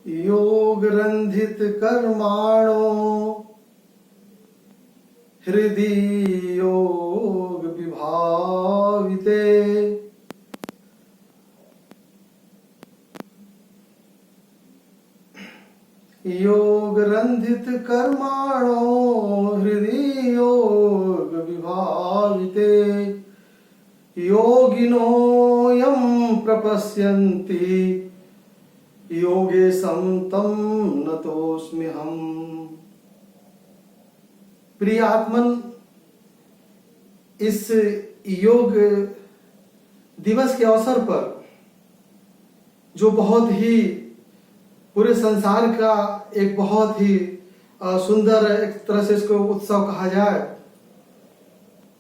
योग रंधित कर्माणो हृदि योग विभाविते योग रंधित कर्माणो हृदि योग विभाविते योगिनो यं प्रपश्यन्ति योगे संतम नतोस्म्यहम्। प्रिय आत्मन, इस योग दिवस के अवसर पर जो बहुत ही पूरे संसार का एक बहुत ही सुंदर, एक तरह से इसको उत्सव कहा जाए,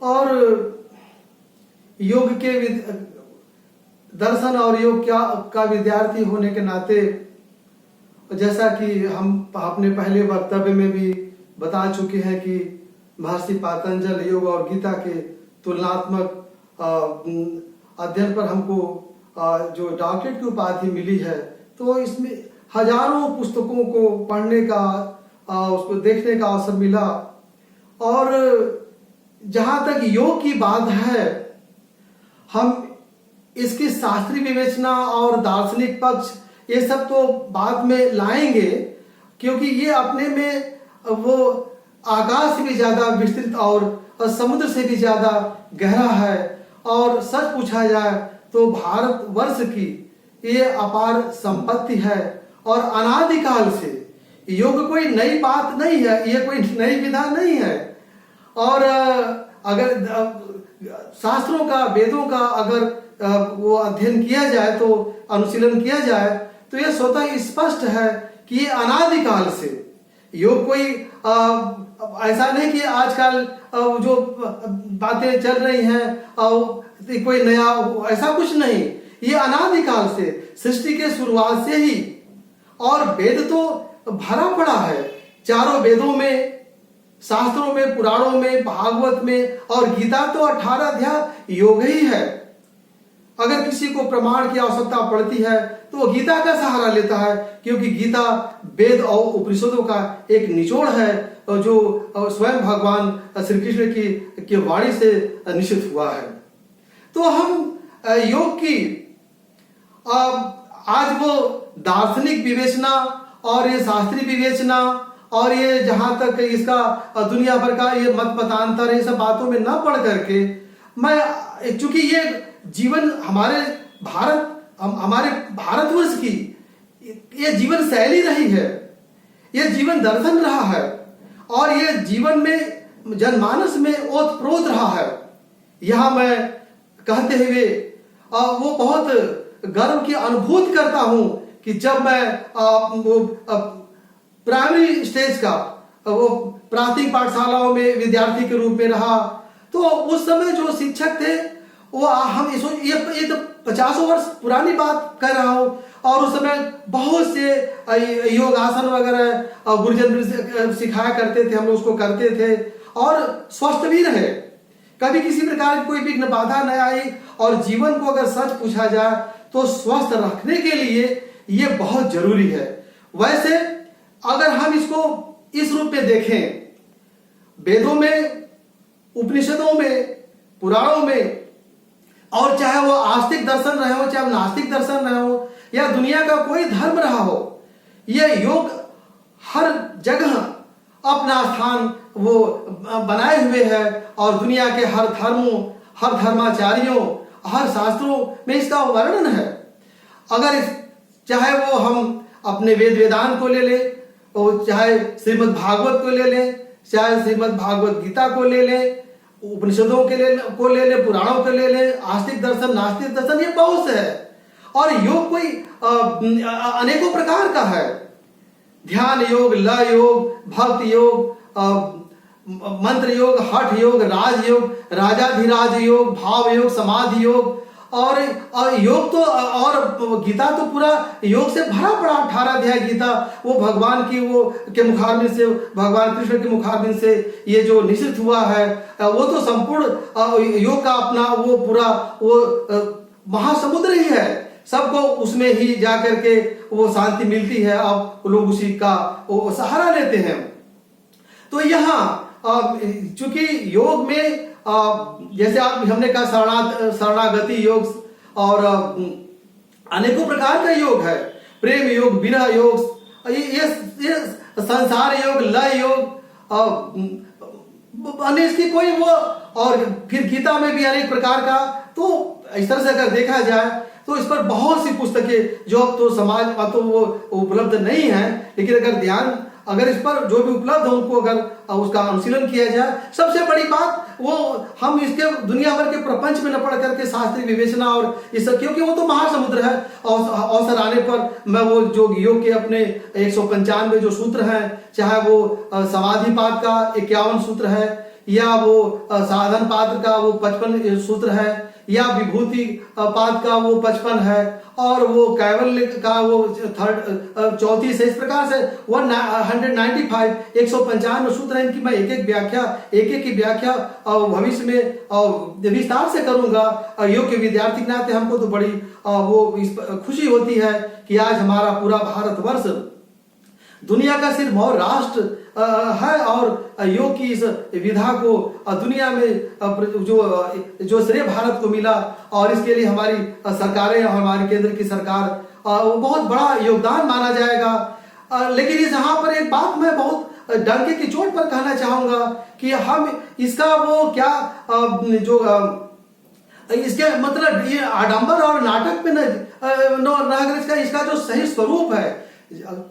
और योग के दर्शन और योग का विद्यार्थी होने के नाते, जैसा कि हम अपने पहले वक्तव्य में भी बता चुके हैं कि महर्षि पातंजल योग और गीता के तुलनात्मक अध्ययन पर हमको जो डॉक्टरेट की उपाधि मिली है, तो इसमें हजारों पुस्तकों को पढ़ने का, उसको देखने का अवसर मिला। और जहाँ तक योग की बात है, हम इसकी शास्त्रीय विवेचना और दार्शनिक पक्ष ये सब तो बाद में लाएंगे, क्योंकि ये अपने में वो आकाश से भी ज्यादा विस्तृत और समुद्र से भी ज्यादा गहरा है। और सच पूछा जाए तो भारतवर्ष की ये अपार संपत्ति है, और अनादिकाल से योग कोई नई बात नहीं है, ये कोई नई विधा नहीं है। और अगर शास्त्रों का, वेदों का अगर वो अध्ययन किया जाए, तो अनुशीलन किया जाए, तो ये स्वतः स्पष्ट है कि ये अनादिकाल से योग कोई ऐसा नहीं कि आजकल जो बातें चल रही हैं कोई नया, ऐसा कुछ नहीं। ये अनादिकाल से, सृष्टि के शुरुआत से ही, और वेद तो भरा पड़ा है चारों वेदों में, शास्त्रों में, पुराणों में, भागवत में, और गीता तो 18 अध्याय योग ही है। अगर किसी को प्रमाण की आवश्यकता पड़ती है तो वो गीता का सहारा लेता है, क्योंकि गीता वेद और उपनिषदों का एक निचोड़ है, जो स्वयं भगवान श्री कृष्ण की वाणी से निश्चित हुआ है। तो हम योग की आज वो दार्शनिक विवेचना और ये शास्त्रीय विवेचना और ये जहां तक इसका दुनिया भर का ये मत मतांतर, ये सब बातों में न पढ़ करके, मैं चूंकि ये जीवन हमारे भारतवर्ष की ये जीवन शैली रही है, ये जीवन दर्शन रहा है, और ये जीवन में जनमानस में ओतप्रोत रहा है। यहां मैं कहते हुए वो बहुत गर्व की अनुभूति करता हूं कि जब मैं वो प्राइमरी स्टेज का, वो प्राथमिक पाठशालाओं में विद्यार्थी के रूप में रहा, तो उस समय जो शिक्षक थे वो हम ये तो 50 वर्ष पुरानी बात कर रहा हूं, और उस समय बहुत से योगासन वगैरह गुरुजन सिखाया करते थे, हम लोग उसको करते थे और स्वस्थ भी रहे, कभी किसी प्रकार की कोई विघ्न बाधा न आई। और जीवन को अगर सच पूछा जाए तो स्वस्थ रखने के लिए ये बहुत जरूरी है। वैसे अगर हम इसको इस रूप में देखें, वेदों में, उपनिषदों में, पुराणों में, और चाहे वो आस्तिक दर्शन रहे हो, चाहे नास्तिक दर्शन रहे हो, या दुनिया का कोई धर्म रहा हो, ये योग हर जगह अपना स्थान वो बनाए हुए है। और दुनिया के हर धर्मों, हर धर्माचार्यों, हर शास्त्रों में इसका वर्णन है। अगर चाहे वो हम अपने वेद वेदांत को ले ले, और चाहे श्रीमद् भागवत को ले ले, चाहे श्रीमद् भागवत गीता को ले ले, उपनिषदों के को ले ले, पुराणों को ले ले, आस्तिक दर्शन, नास्तिक दर्शन, ये बहुत से है। और योग कोई अनेकों प्रकार का है। ध्यान योग, लय योग, भक्ति योग, मंत्र योग, हठ योग, राज योग, राजाधिराज योग, भाव योग, समाधि योग, और योग तो, और गीता तो पूरा योग से भरा पड़ा। 18 अध्याय गीता वो भगवान की वो के मुखारबिंद से, भगवान कृष्ण के मुखारबिंद से ये जो निश्चित हुआ है, वो तो संपूर्ण योग का अपना वो पूरा वो महासमुद्र ही है। सबको उसमें ही जा करके वो शांति मिलती है, अब लोग उसी का वो सहारा लेते हैं। तो यहाँ चूंकि योग में जैसे आप हमने कहा शरणागति योग और अनेकों प्रकार का योग है, प्रेम योग, विरह योग, ये संसार योग, लय योग, इसकी कोई वो, और फिर गीता में भी अनेक प्रकार का। तो इस तरह से अगर देखा जाए तो इस पर बहुत सी पुस्तकें जो अब तो समाज में तो वो उपलब्ध नहीं है, लेकिन अगर इस पर जो भी उपलब्ध है उनको अगर उसका अनुशीलन किया जाए, सबसे बड़ी बात वो हम इसके दुनिया भर के प्रपंच में न पढ़ करके शास्त्रीय विवेचना और इस, क्योंकि वो तो महासमुद्र है। और अवसर आने पर मैं वो जो योग के अपने 195 जो सूत्र हैं, चाहे वो समाधिपाद का 51 सूत्र है, या वो साधन पाद का वो 55 सूत्र है, या विभूति पाद का वो 55 है, और वो कैवल्य का वो 34 है। इस प्रकार से 195 195 सूत्र है। इनकी मैं एक की व्याख्या भविष्य में विस्तार से करूंगा। योग के विद्यार्थी के नाते हमको तो बड़ी वो खुशी होती है कि आज हमारा पूरा भारतवर्ष दुनिया का सिर्फ और राष्ट्र है, और योग की इस विधा को दुनिया में जो श्रेय भारत को मिला, और इसके लिए हमारी सरकारें और हमारी केंद्र की सरकार वो बहुत बड़ा योगदान माना जाएगा। लेकिन यहाँ पर एक बात मैं बहुत डंके की चोट पर कहना चाहूंगा कि हम इसका वो क्या जो इसके मतलब ये आडंबर और नाटक पे न इसका जो सही स्वरूप है।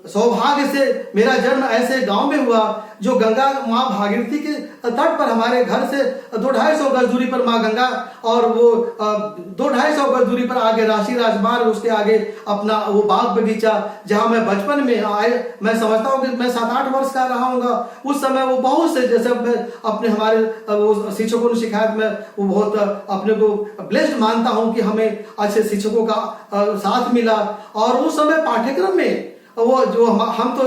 सौभाग्य से मेरा जन्म ऐसे गांव में हुआ जो गंगा माँ भागीरथी के तट पर, हमारे घर से 200-250 गज दूरी पर माँ गंगा, और वो 200-250 गज दूरी पर आगे राष्ट्रीय राजमार्ग, उसके आगे अपना वो बाग बगीचा, जहां मैं बचपन में मैं समझता हूँ कि मैं 7-8 वर्ष का रहा हूँगा। उस समय वो बहुत से, जैसे मैं अपने हमारे वो शिक्षकों ने शिकायत में वो बहुत अपने को ब्लेस्ड मानता हूँ कि हमें अच्छे शिक्षकों का साथ मिला। और उस समय पाठ्यक्रम में वो जो हम तो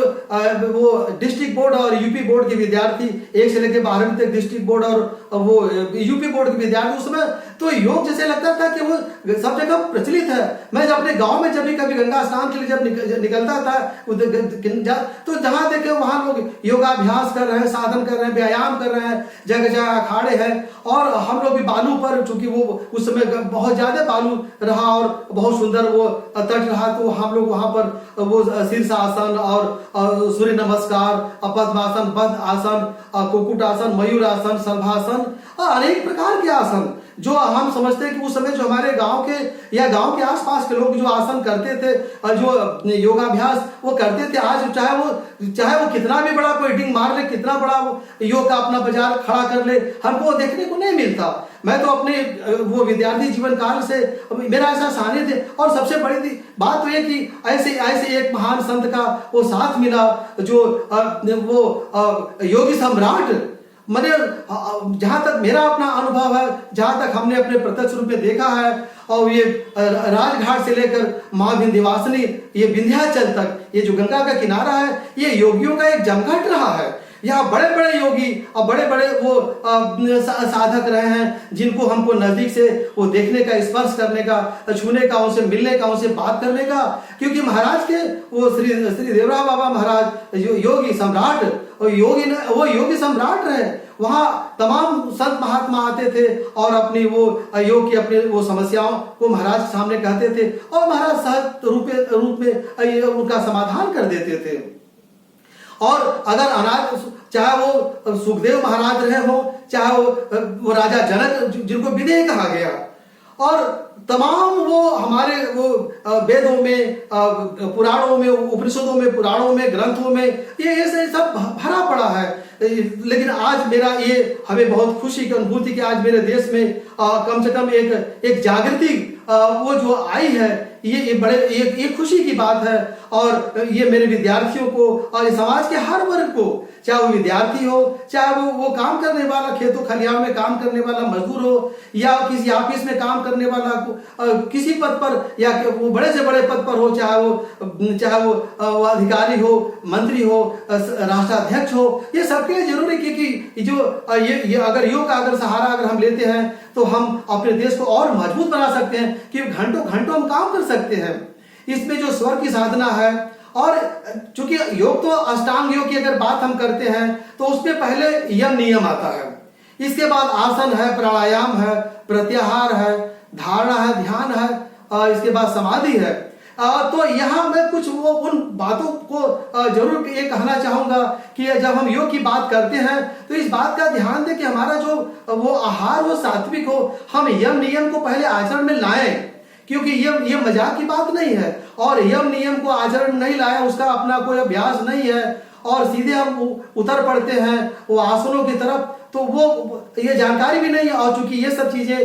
वो डिस्ट्रिक्ट बोर्ड और यूपी बोर्ड के विद्यार्थी, 1 से लेकर 12वीं तक डिस्ट्रिक्ट बोर्ड और वो यूपी बोर्ड के विद्यार्थी, उस समय तो योग जैसे लगता था कि वो सब जगह प्रचलित है। मैं जब अपने गांव में जब भी कभी गंगा स्नान के लिए जब निकलता था तो जहां देखे वहां लोग योगाभ्यास कर रहे हैं, साधन कर रहे हैं, व्यायाम कर रहे हैं, जगह जगह अखाड़े हैं। और हम लोग भी बालू पर, चूंकि वो उस समय बहुत ज्यादा बालू रहा और बहुत सुंदर वो तट रहा, तो हम लोग वहां पर वो शीर्षासन और सूर्य नमस्कार, पद्मासन, बद्ध आसन, कुक्कुट आसन, मयूर आसन, शलभासन, अनेक प्रकार के आसन जो हम समझते हैं कि उस समय जो हमारे गांव के या गांव के आसपास के लोग जो आसन करते थे, जो योगाभ्यास वो करते थे, आज चाहे वो कितना भी बड़ा कोई डिंग मार ले, कितना बड़ा वो योग का अपना बाजार खड़ा कर ले, हमको देखने को नहीं मिलता। मैं तो अपने वो विद्यार्थी जीवन काल से मेरा ऐसा सानिध्य, और सबसे बड़ी बात तो ये कि ऐसे एक महान संत का वो साथ मिला, जो वो योगी सम्राट, मैंने जहां तक मेरा अपना अनुभव है, जहां तक हमने अपने प्रत्यक्ष रूप में देखा है, और ये राजघाट से लेकर माँ विंध्यवासिनी, ये विंध्याचल तक, ये जो गंगा का किनारा है, ये योगियों का एक जमघट रहा है। यहाँ बड़े बड़े योगी और बड़े बड़े वो साधक रहे हैं, जिनको हमको नजदीक से वो देखने का, स्पर्श करने का, छूने का, उनसे मिलने का, उनसे बात करने का, क्योंकि महाराज के वो श्री देवराव बाबा महाराज योगी सम्राट, और वो योगी सम्राट रहे। वहाँ तमाम संत महात्मा आते थे और अपनी वो योग की अपनी वो समस्याओं को महाराज के सामने कहते थे, और महाराज सहज रूप में उनका समाधान कर देते थे। और अगर अनाज, चाहे वो सुखदेव महाराज रहे हो, चाहे वो राजा जनक जिनको विदेह कहा गया, और तमाम वो हमारे वो वेदों में, पुराणों में, उपनिषदों में, पुराणों में, ग्रंथों में ये सब भरा पड़ा है। लेकिन आज मेरा ये हमें बहुत खुशी की अनुभूति कि आज मेरे देश में कम से कम एक जागृति वो जो आई है, ये खुशी की बात है। और ये मेरे विद्यार्थियों को और समाज के हर वर्ग को, चाहे वो विद्यार्थी हो, चाहे वो काम करने वाला, खेतों खलिहान में काम करने वाला मजदूर हो, या किसी ऑफिस में काम करने वाला किसी पद पर, या वो बड़े से बड़े पद पर हो, चाहे वो अधिकारी हो, मंत्री हो, राष्ट्राध्यक्ष हो, ये सबके लिए जरूरी है कि जो ये अगर योग का अगर सहारा अगर हम लेते हैं तो हम अपने देश को और मजबूत बना सकते हैं, कि घंटों घंटों हम काम कर सकते हैं। इसमें जो स्वर की साधना है, और चूंकि योग तो अष्टांग योग की अगर बात हम करते हैं तो उसमें पहले यम नियम आता है, इसके बाद आसन है, प्राणायाम है, प्रत्याहार है, धारणा है, ध्यान है, इसके बाद समाधि है। तो यहाँ मैं कुछ वो उन बातों को जरूर ये कहना चाहूंगा कि जब हम योग की बात करते हैं तो इस बात का ध्यान दें कि हमारा जो वो आहार वो सात्विक हो, हम यम नियम को पहले आचरण में लाएं, क्योंकि ये मजाक की बात नहीं है। और यम नियम को आचरण नहीं लाया, उसका अपना कोई अभ्यास नहीं है और सीधे हम उतर पड़ते हैं वो आसनों की तरफ, तो वो ये जानकारी भी नहीं है। और चूंकि ये सब चीजें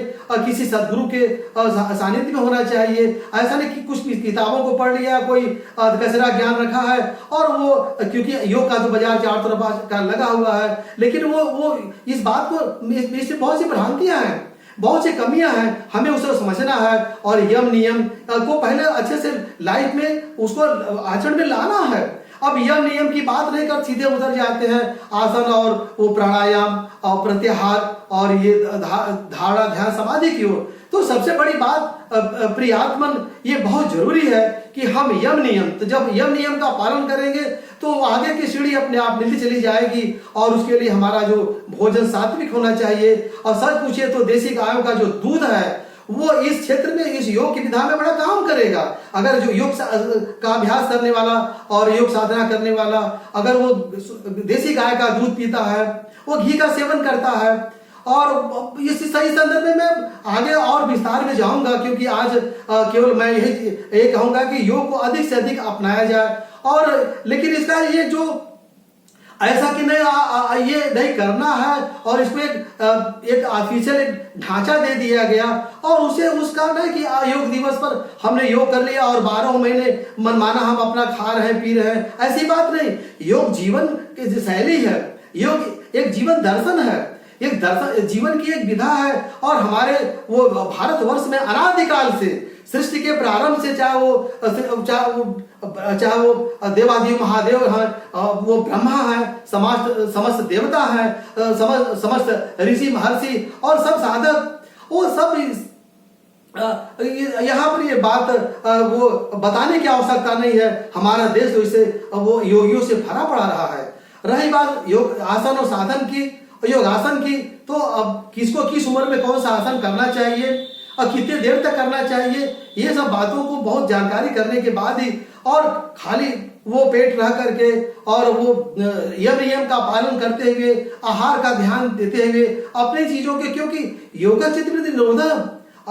किसी सदगुरु के सानिध्य में होना चाहिए, ऐसा नहीं कि कुछ किताबों को पढ़ लिया, कोई कचरा ज्ञान रखा है और वो, क्योंकि योग का तो बाजार चार तरफ का लगा हुआ है, लेकिन वो इस बात को, इससे बहुत सी भ्रांतियां हैं, बहुत सी कमियां हैं, हमें उसे समझना है और यम नियम को पहले अच्छे से लाइफ में उसको आचरण में लाना है। अब यम नियम की बात नहीं कर सीधे उतर जाते हैं आसन और वो प्राणायाम और प्रत्याहार और ये धारणा ध्यान समाधि की ओर। तो सबसे बड़ी बात प्रियात्मन ये बहुत जरूरी है कि हम यम नियम, तो जब यम नियम का पालन करेंगे तो आगे की सीढ़ी अपने आप मिलती चली जाएगी। और उसके लिए हमारा जो भोजन सात्विक होना चाहिए, और सच पूछिए तो देसी गायों का जो दूध है वो इस क्षेत्र में, इस योग की विधा में बड़ा काम करेगा। अगर जो योग का अभ्यास करने वाला और योग साधना करने वाला अगर वो देसी गाय का दूध पीता है, वो घी का सेवन करता है, और इस सही संदर्भ में मैं आगे और विस्तार में जाऊंगा, क्योंकि आज केवल मैं यही कहूंगा कि योग को अधिक से अधिक अपनाया जाए। और लेकिन इसका ये जो ऐसा कि नहीं ये नहीं करना है और इसमें एक आर्टिफिशियल ढांचा दे दिया गया और उसे उसका नहीं कि योग दिवस पर हमने योग कर लिया और 12 महीने मनमाना हम अपना खा रहे हैं, पी रहे हैं, ऐसी बात नहीं। योग जीवन की शैली है, योग एक जीवन दर्शन है, एक दर्शन जीवन की एक विधा है। और हमारे वो भारतवर्ष में अनादिकाल से सृष्टि के प्रारंभ से चाहे वो देवादेव महादेव हैं, वो ब्रह्मा है, समस्त देवता हैं, समस्त ऋषि महर्षि और सब साधक, वो सब यहाँ पर ये बात वो बताने की आवश्यकता नहीं है। हमारा देश तो इसे वो योगियों से भरा पड़ा रहा है। रही बात योग आसन और साधन की, योगासन की, तो अब किसको किस उम्र में कौन सा आसन करना चाहिए और कितने देर तक करना चाहिए, ये सब बातों को बहुत जानकारी करने के बाद ही, और खाली वो पेट रह करके और वो यम नियम का पालन करते हुए, आहार का ध्यान देते हुए अपनी चीजों के, क्योंकि योगा चित्तवृत्ति निरोध,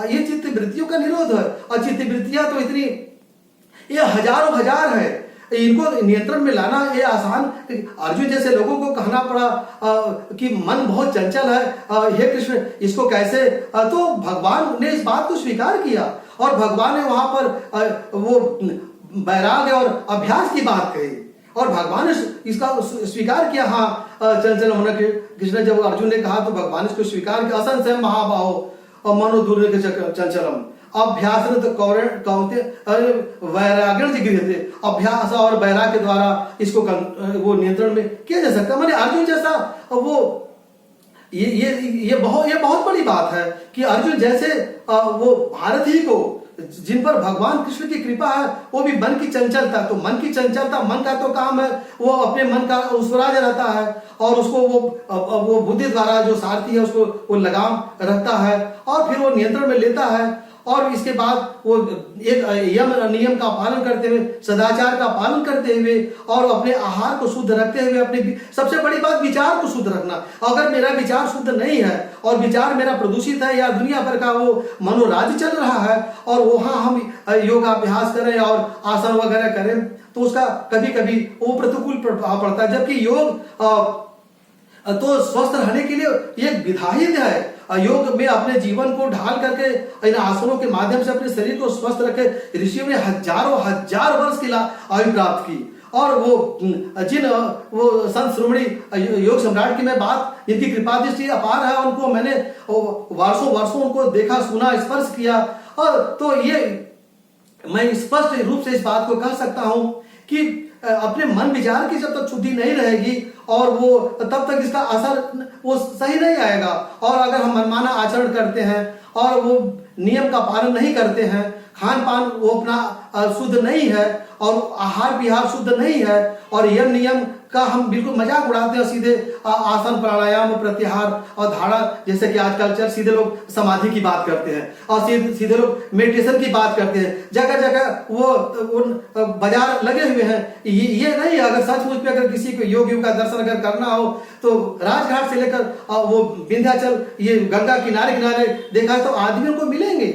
ये चित्त वृत्तियों का निरोध है। और चित्त वृत्तियां तो इतनी ये हजारों हजार है, इनको नियंत्रण में लाना ये आसान। अर्जुन जैसे लोगों को कहना पड़ा कि मन बहुत चंचल है, हे कृष्ण इसको कैसे, तो भगवान ने इस बात को स्वीकार किया और भगवान ने वहां पर वो वैराग्य और अभ्यास की बात कही और भगवान ने इसका स्वीकार किया। हाँ चंचल होना के कृष्ण जब अर्जुन ने कहा तो भगवान ने इसको स्वीकार किया। असंशय महाबाहो और मनो दूर चंचलम अभ्यास वैराग्य गृहते, अभ्यास और वैराग्य के द्वारा इसको वो नियंत्रण में किया जा सकता है। मैंने अर्जुन जैसा वो ये बहुत बड़ी बात है कि अर्जुन जैसे वो भारत ही को जिन पर भगवान कृष्ण की कृपा है, वो भी मन की चंचलता, तो मन की चंचलता, मन का तो काम है वो अपने मन का स्वराज रहता है और उसको वो बुद्धि द्वारा जो सारथी है उसको वो लगाम रखता है और फिर वो नियंत्रण में लेता है। और इसके बाद वो एक यम नियम का पालन करते हुए, सदाचार का पालन करते हुए और अपने आहार को शुद्ध रखते हुए, अपने सबसे बड़ी बात विचार को शुद्ध रखना। अगर मेरा विचार शुद्ध नहीं है और विचार मेरा प्रदूषित है या दुनिया भर का वो मनोराज्य चल रहा है और वहां हम योगाभ्यास करें और आसन वगैरह करें तो उसका कभी कभी वो प्रतिकूल प्रभाव पड़ता है। जबकि योग तो स्वस्थ रहने के लिए एक विधा ही है। योग में अपने जीवन को ढाल करके इन आसनों के माध्यम से अपने शरीर को स्वस्थ रखे। ऋषियों ने हजारों हजार वर्ष की आयु प्राप्त की और वो जिन वो संत श्रोमणी योग सम्राट की मैं बात, जिनकी कृपा दृष्टि अपार है, उनको मैंने वर्षों उनको देखा, सुना, स्पर्श किया। और तो ये मैं स्पष्ट रूप से इस बात को कह सकता हूं कि अपने मन विचार की जब तक शुद्धि नहीं रहेगी और वो तब तक इसका असर वो सही नहीं आएगा। और अगर हम मनमाना आचरण करते हैं और वो नियम का पालन नहीं करते हैं खान पान वो अपना शुद्ध नहीं है और आहार विहार शुद्ध नहीं है और यम नियम का हम बिल्कुल मजाक उड़ाते हैं और सीधे आसन प्राणायाम प्रत्याहार और धारणा, जैसे कि आजकल चल सीधे लोग समाधि की बात करते हैं और सीधे लोग मेडिटेशन की बात करते हैं। जगह जगह वो बाजार लगे हुए हैं। ये नहीं, अगर सचमुच में अगर किसी को योग का दर्शन अगर करना हो तो राजघाट से लेकर वो विंध्याचल ये गंगा किनारे किनारे देखा तो आदमियों को मिलेंगे,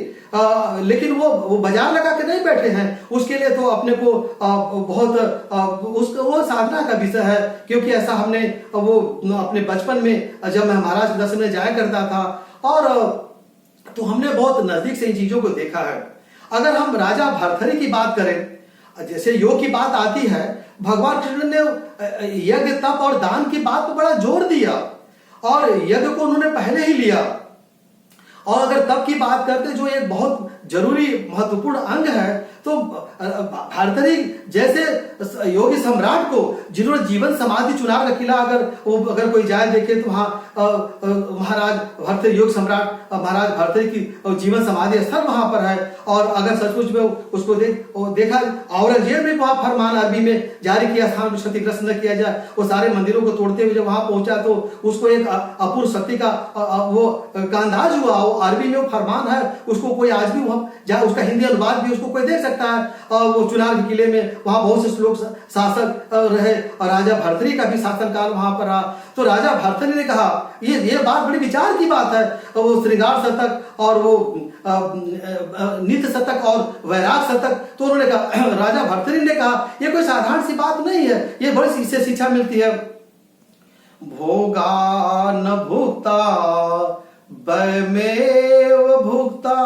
लेकिन वो बाजार लगा के नहीं बैठे हैं। उसके लिए तो अपने को बहुत वो साधना का विषय है, क्योंकि ऐसा हमने वो अपने बचपन में जब मैं महाराज दर्शन में जाया करता था और तो हमने बहुत नजदीक से इन चीजों को देखा है। अगर हम राजा भर्तृहरि की बात करें, जैसे योग की बात आती है, भगवान कृष्ण ने यज्ञ तप और दान की बात पर बड़ा जोर दिया और यज्ञ को उन्होंने पहले ही लिया। और अगर तप की बात करते जो एक बहुत जरूरी महत्वपूर्ण अंग है, तो भर्तृहरि जैसे योगी सम्राट को जिन्होंने जीवन समाधि चुनाव का किला अगर कोई जाए देखे तो वहां महाराज भर्तृहरि योग सम्राट महाराज भर्तृहरि की जीवन समाधि स्थल वहां पर है। और अगर सचमुच में उसको देखा, औरंगजेब ने वहां फरमान अरबी में जारी किया, स्थान को क्षतिग्रस्त न किया जाए। वो सारे मंदिरों को तोड़ते हुए जब वहां पहुंचा तो उसको एक अपूर्व शक्ति का वो अंदाज हुआ। वो अरबी में वो फरमान है, उसको कोई आज भी जहाँ उसका हिंदी अनुवाद भी उसको कोई देख सकता है। वो चुनार के किले में वहां बहुत से लोग शासक रहे और राजा भर्तृहरि का भी शासनकाल वहां पर रहा। तो राजा भर्तृहरि ने कहा ये बात बड़ी विचार की बात है। वो श्रृंगार शतक और वो नित्य शतक और वैराग शतक, तो उन्होंने कहा, राजा भर्तृहरि ने कहा ये कोई साधारण सी बात नहीं है, ये बड़ी इससे शिक्षा मिलती है। भोगा न भुक्ता वयमेव भुक्ता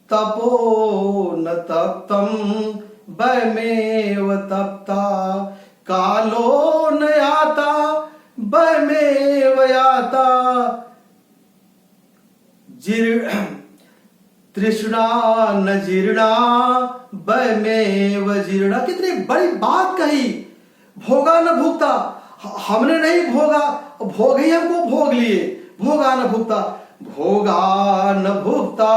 तपो न तप्तम वयमेव तप्ता कालो न याता वयमेव याता तृष्णा न जीर्णा वयमेव जीर्णा। कितनी बड़ी बात कही, भोगा न भुगता, हमने नहीं भोगा, भोग ही हमको भोग लिए। भोगा न भुगता, भोगा न भुगता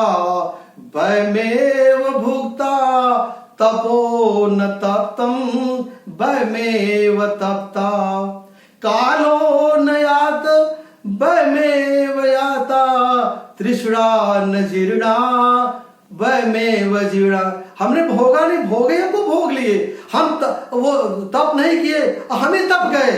वयमेव भुगता तपो न तप्तम वयमेव तप्ता कालो न यात वयमेव याता तृष्णा न जीर्णा वयमेव जीर्णा। हमने भोगा नहीं, भोगे हमको भोग लिए। हम वो तप नहीं किए, हम ही तप गए।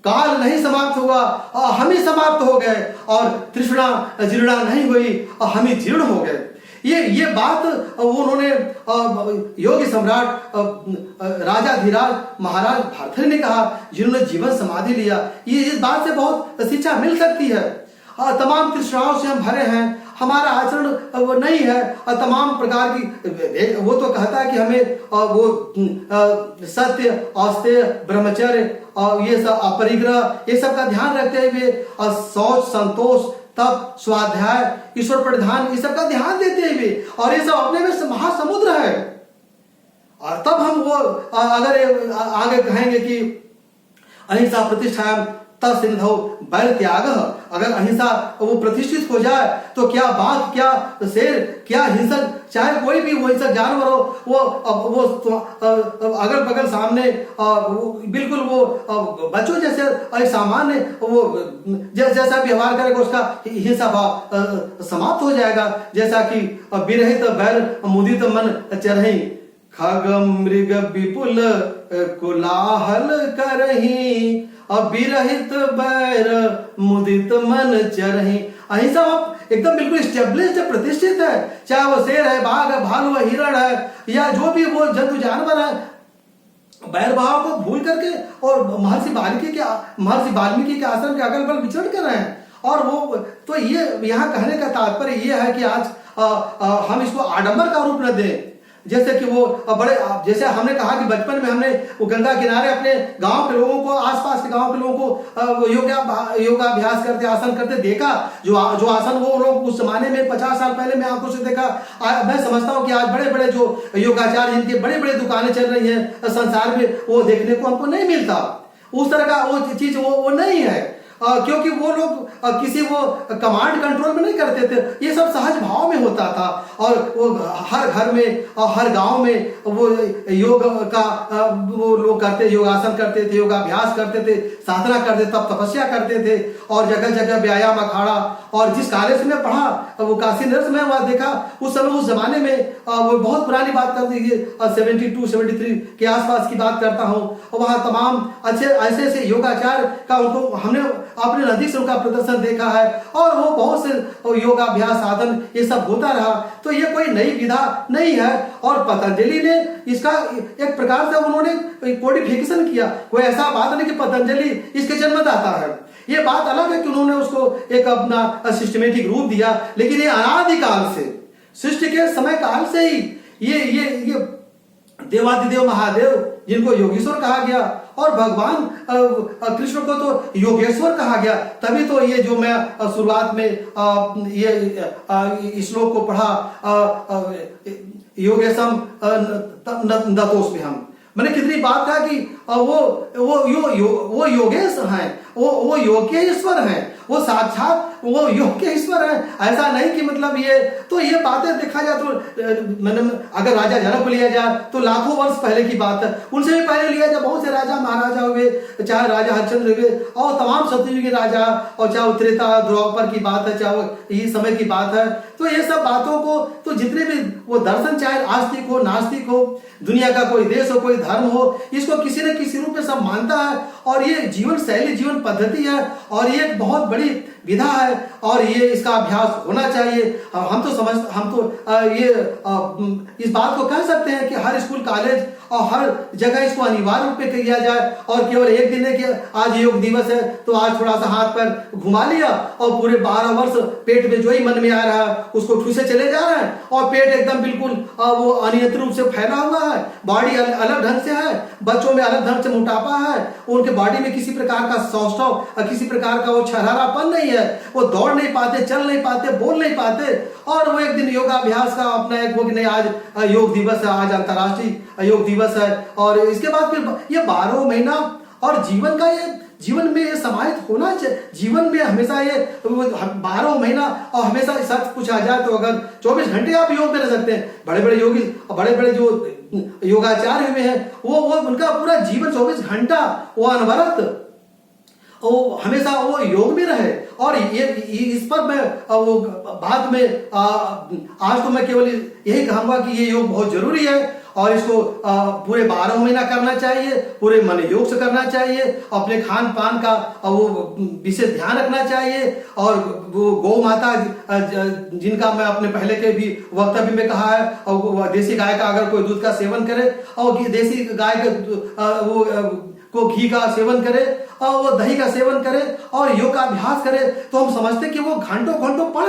काल नहीं समाप्त हुआ और हम ही समाप्त हो गए, और तृष्णा जीर्णा नहीं हुई और हम ही जीर्ण हो गए। ये बात उन्होंने योगी सम्राट राजाधिराज महाराज भर्तृहरि ने कहा, जिन्होंने जीवन समाधि लिया। ये इस बात से बहुत शिक्षा मिल सकती है। तमाम तृष्णाओं से हम भरे हैं, हमारा आचरण वो नहीं है, तमाम प्रकार की वो तो कहता है कि हमें वो सत्य औस्तेय ब्रह्मचर्य और ये सब अपरिग्रह ये सब का ध्यान रखते हुए और शौच संतोष तप स्वाध्याय ईश्वर परिधान ये सब का ध्यान देते हुए, और ये सब अपने में महासमुद्र है। और तब हम वो अगर आगे कहेंगे कि अहिंसा प्रतिष्ठा तसिंधौ बैर त्याग, अगर अहिंसा वो प्रतिष्ठित हो जाए तो क्या बाघ क्या शेर क्या हिंसक चाहे कोई भी वो हिंसक जानवर हो, वो अगल बगल सामने बिल्कुल वो बच्चों जैसे सामान्य वो जैसा व्यवहार करेगा उसका हिंसा भाव समाप्त हो जाएगा। जैसा कि विरहित बैर मुदित मन चरहि, खग मृग विपुल कोलाहल करही, विरहित बैर मुदित मन चरहि। अहिंसा एकदम बिल्कुल स्टेब्लिश्ड प्रतिष्ठित है, चाहे वो शेर है, बाघ है, भालू है, हिरण है, या जो भी वो जंतु जानवर है। बैर भाव को भूल करके और महर्षि वाल्मीकि के आश्रम के अगल बगल विचरण कर रहे हैं। और वो तो ये यहाँ कहने का तात्पर्य ये है कि आज हम इसको आडंबर का रूप न दें। जैसे कि वो बड़े, जैसे हमने कहा कि बचपन में हमने वो गंगा किनारे अपने गांव के लोगों को, आसपास के गांव के लोगों को योगाभ्यास करते, आसन करते देखा। जो आसन वो लोग उस जमाने में 50 साल पहले मैं आंखों से देखा। मैं समझता हूँ कि आज बड़े बड़े जो योगाचार्य जिनकी बड़ी बड़ी दुकानें चल रही हैं संसार में, वो देखने को हमको नहीं मिलता। उस तरह का वो चीज वो नहीं है। क्योंकि वो लोग किसी वो कमांड कंट्रोल में नहीं करते थे, ये सब सहज भाव में होता था। और वो हर घर में और हर गांव में वो योग का वो लोग करते, योगासन करते थे, योगाभ्यास करते थे, साधना करते, तब तपस्या करते थे, और जगह जगह व्यायाम अखाड़ा। और जिस कॉलेज में पढ़ा वो काशी नर्स में वहां देखा, उस समय उस जमाने में वो बहुत पुरानी बात कर दीजिए, 72-73 के आसपास की बात करता हूँ। वहां तमाम अच्छे ऐसे ऐसे योगाचार का उनको हमने अपने नजदीक से उनका प्रदर्शन देखा है, और वो बहुत से योगाभ्यास साधन ये सब होता रहा। तो ये कोई नई विधा नहीं है, और पतंजलि ने इसका एक प्रकार से उन्होंने कोडिफिकेशन किया। कोई ऐसा बात नहीं कि पतंजलि इसके जन्मदाता है, ये बात अलग है कि उन्होंने उसको एक अपना सिस्टमेटिक रूप दिया, लेकिन ये अनादिकाल से, सृष्टि के समय काल से ही ये देवादिदेव महादेव जिनको योगेश्वर कहा गया, और भगवान कृष्ण को तो योगेश्वर कहा गया। तभी तो ये जो मैं शुरुआत में ये श्लोक को पढ़ा, योगेशम नतोस्मि हम, मैंने कितनी बात कहा कि वो योगेश हैं, वो योग के ईश्वर हैं, वो साक्षात वो योग के ईश्वर हैं। ऐसा नहीं कि मतलब ये बातें देखा जाए तो मैंने अगर राजा जनक को लिया जाए तो लाखों वर्ष पहले की बात है, उनसे भी पहले लिया जाए बहुत से राजा महाराजा हुए, चाहे राजा हरिश्चंद्र हुए और तमाम सत्ययुगी राजा, और चाहे त्रेता द्वापर की बात है, चाहे ये समय की बात है। तो ये सब बातों को तो जितने भी वो दर्शन, चाहे आस्तिक हो नास्तिक हो, दुनिया का कोई देश हो कोई धर्म हो, इसको किसी न किसी रूप में सब मानता है। और ये जीवन शैली जीवन पद्धति है, और ये एक बहुत बड़ी विधा है, और ये इसका अभ्यास होना चाहिए। हम तो इस बात को कह सकते हैं कि हर स्कूल कॉलेज और हर जगह इसको अनिवार्य रूप में किया जाए, और केवल एक दिन है कि आज योग दिवस है तो आज थोड़ा सा हाथ पैर घुमा लिया, और पूरे 12 वर्ष पेट में जो ही मन में आ रहा है उसको ठूसे चले जा रहे हैं, और पेट एकदम बिल्कुल वो अनियंत्रित रूप से फैला हुआ है, बॉडी अलग ढंग से है, बच्चों में अलग ढंग से मोटापा है, उनके बॉडी में किसी प्रकार का सौष्ठव, किसी प्रकार का वो छरहरापन नहीं है, वो दौड़ नहीं पाते, चल नहीं पाते, बोल नहीं पाते। और वो एक दिन योगाभ्यास का अपना एक वो कि नहीं आज योग दिवस है, आज अंतर्राष्ट्रीय योग दिवस है, और इसके बाद फिर ये 12 महीना और जीवन में ये समाहित होना चाहिए। जीवन में हमेशा ये 12 महीना और हमेशा सच पूछा जाए तो अगर 24 घंटे आप योग में रह सकते हैं। बड़े बड़े योगी, बड़े बड़े जो योगाचार्य हुए हैं वो उनका पूरा जीवन 24 घंटा वो अनवरत वो हमेशा वो योग में रहे। और ये इस पर मैं वो बाद में आज तो मैं केवल यही कहूंगा कि ये योग बहुत जरूरी है, और इसको पूरे 12 महीना करना चाहिए, पूरे मन योग से करना चाहिए, अपने खान पान का वो विशेष ध्यान रखना चाहिए। और वो गौ माता जिनका मैं अपने पहले के भी वक्तव्य में कहा है, और देसी गाय का अगर कोई दूध का सेवन करे, और देसी गाय के को घी का सेवन करे, और वो दही का सेवन करे, और योग का अभ्यास करे, तो हम समझते कि वो घंटों घंटों पढ़